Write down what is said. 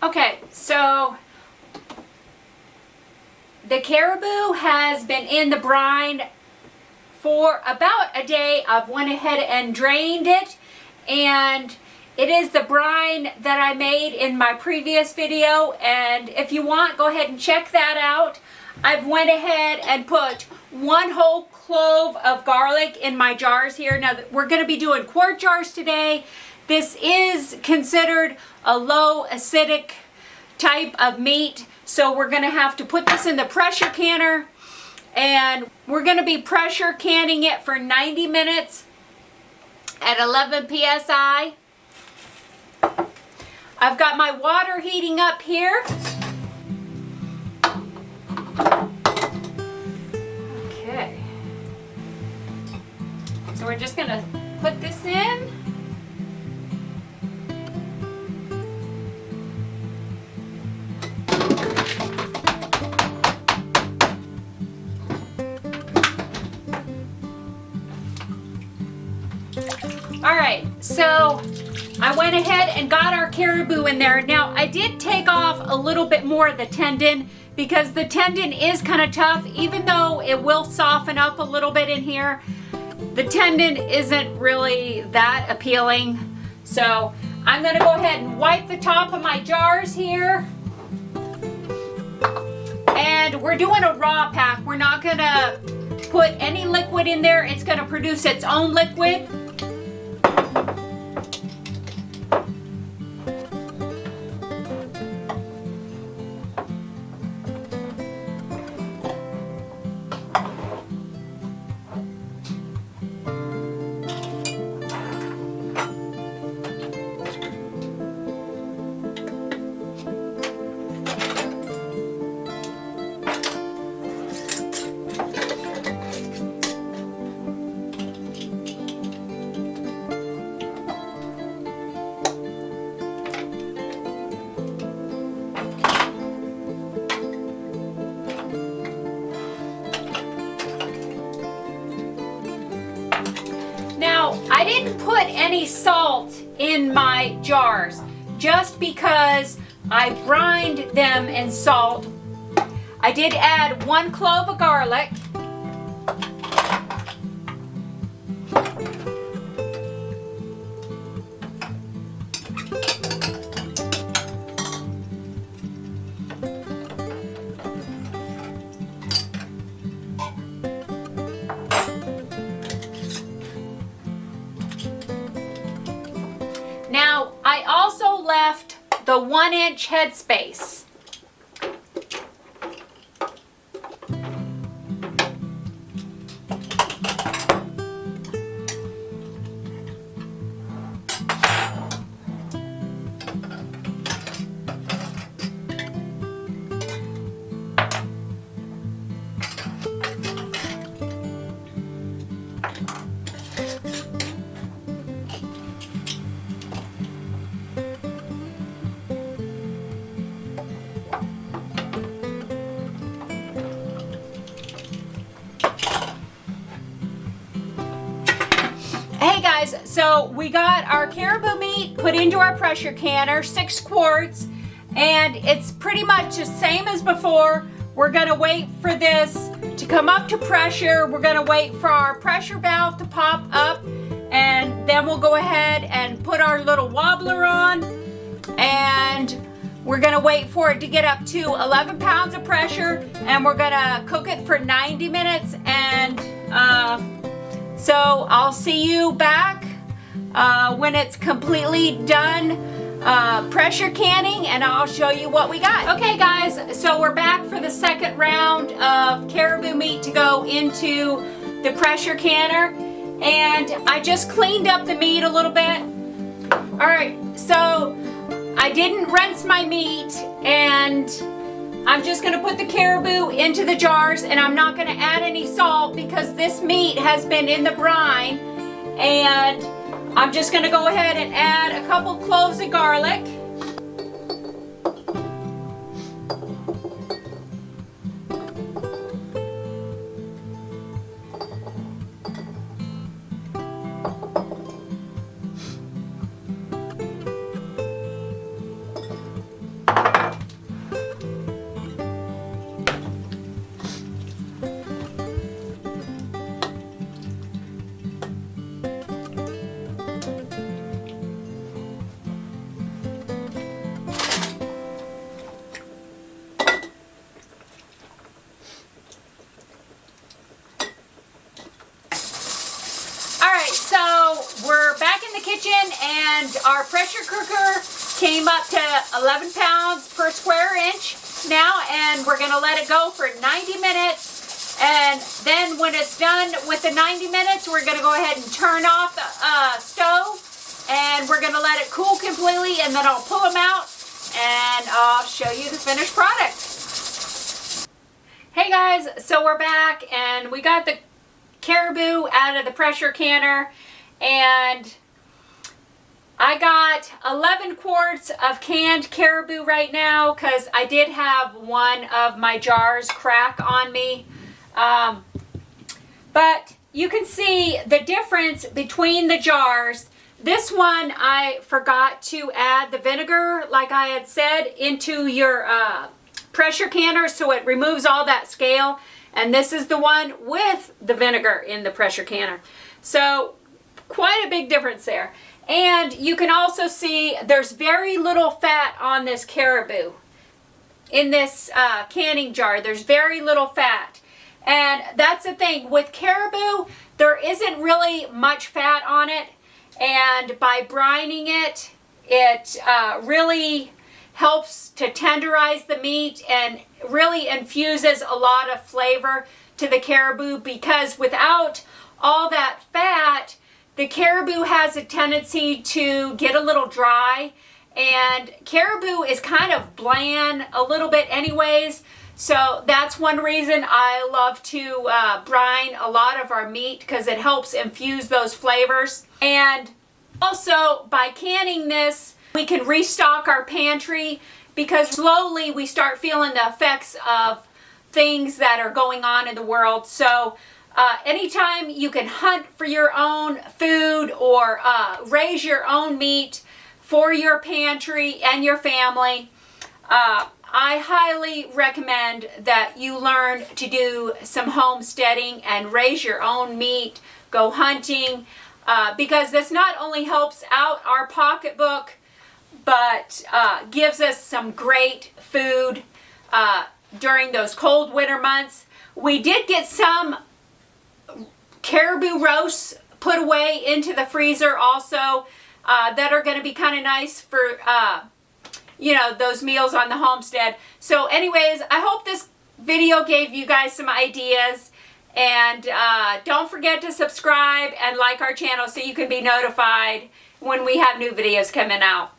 Okay, so the caribou has been in the brine for about a day. I've went ahead and drained it, and it is the brine that I made in my previous video, and if you want, go ahead and check that out. I've went ahead and put 1 whole clove of garlic in my jars here. Now we're going to be doing quart jars today. This is considered a low acidic type of meat, so we're going to have to put this in the pressure canner, and we're going to be pressure canning it for 90 minutes at 11 psi. I've got my water heating up here. Okay. So we're just going to put this in. All right, so I went ahead and got our caribou in there. Now, I did take off a little bit more of the tendon because the tendon is kind of tough. Even though it will soften up a little bit in here, the tendon isn't really that appealing. So I'm going to go ahead and wipe the top of my jars here. And we're doing a raw pack. We're not going to put any liquid in there. It's going to produce its own liquid. I didn't put any salt in my jars just because I brined them in salt. I did add 1 clove of garlic. Now, I also left the 1-inch headspace. Hey guys, so we got our caribou meat put into our pressure canner, 6 quarts, and it's pretty much the same as before. We're gonna wait for this to come up to pressure. We're gonna wait for our pressure valve to pop up, and then we'll go ahead and put our little wobbler on, and we're gonna wait for it to get up to 11 pounds of pressure, and we're gonna cook it for 90 minutes, and so I'll see you back when it's completely done pressure canning, and I'll show you what we got. Okay guys, so we're back for the second round of caribou meat to go into the pressure canner, and I just cleaned up the meat a little bit. Alright, so I didn't rinse my meat, and I'm just going to put the caribou into the jars, and I'm not going to add any salt because this meat has been in the brine, and I'm just going to go ahead and add a couple cloves of garlic. and our pressure cooker came up to 11 pounds per square inch now, and we're gonna let it go for 90 minutes. And then when it's done with the 90 minutes, we're gonna go ahead and turn off the stove, and we're gonna let it cool completely, and then I'll pull them out and I'll show you the finished product. Hey guys, so we're back, and we got the Caribou out of the pressure canner, and I got 11 quarts of canned Caribou right now because I did have one of my jars crack on me. But you can see the difference between the jars. This one I forgot to add the vinegar, like I had said, into your pressure canner so it removes all that scale. And this is the one with the vinegar in the pressure canner. So quite a big difference there. And you can also see there's very little fat on this Caribou. In this canning jar, there's very little fat. And that's the thing. With Caribou, there isn't really much fat on it. And by brining it, it really helps to tenderize the meat and really infuses a lot of flavor to the Caribou, because without all that fat, the Caribou has a tendency to get a little dry, and Caribou is kind of bland a little bit anyways. So that's one reason I love to brine a lot of our meat, because it helps infuse those flavors. And also by canning this, we can restock our pantry, because slowly we start feeling the effects of things that are going on in the world. So anytime you can hunt for your own food or raise your own meat for your pantry and your family, I highly recommend that you learn to do some homesteading and raise your own meat, go hunting, because this not only helps out our pocketbook, but gives us some great food during those cold winter months. We did get some Caribou roasts put away into the freezer also that are going to be kind of nice for you know, those meals on the homestead. So anyways, I hope this video gave you guys some ideas, and don't forget to subscribe and like our channel so you can be notified when we have new videos coming out.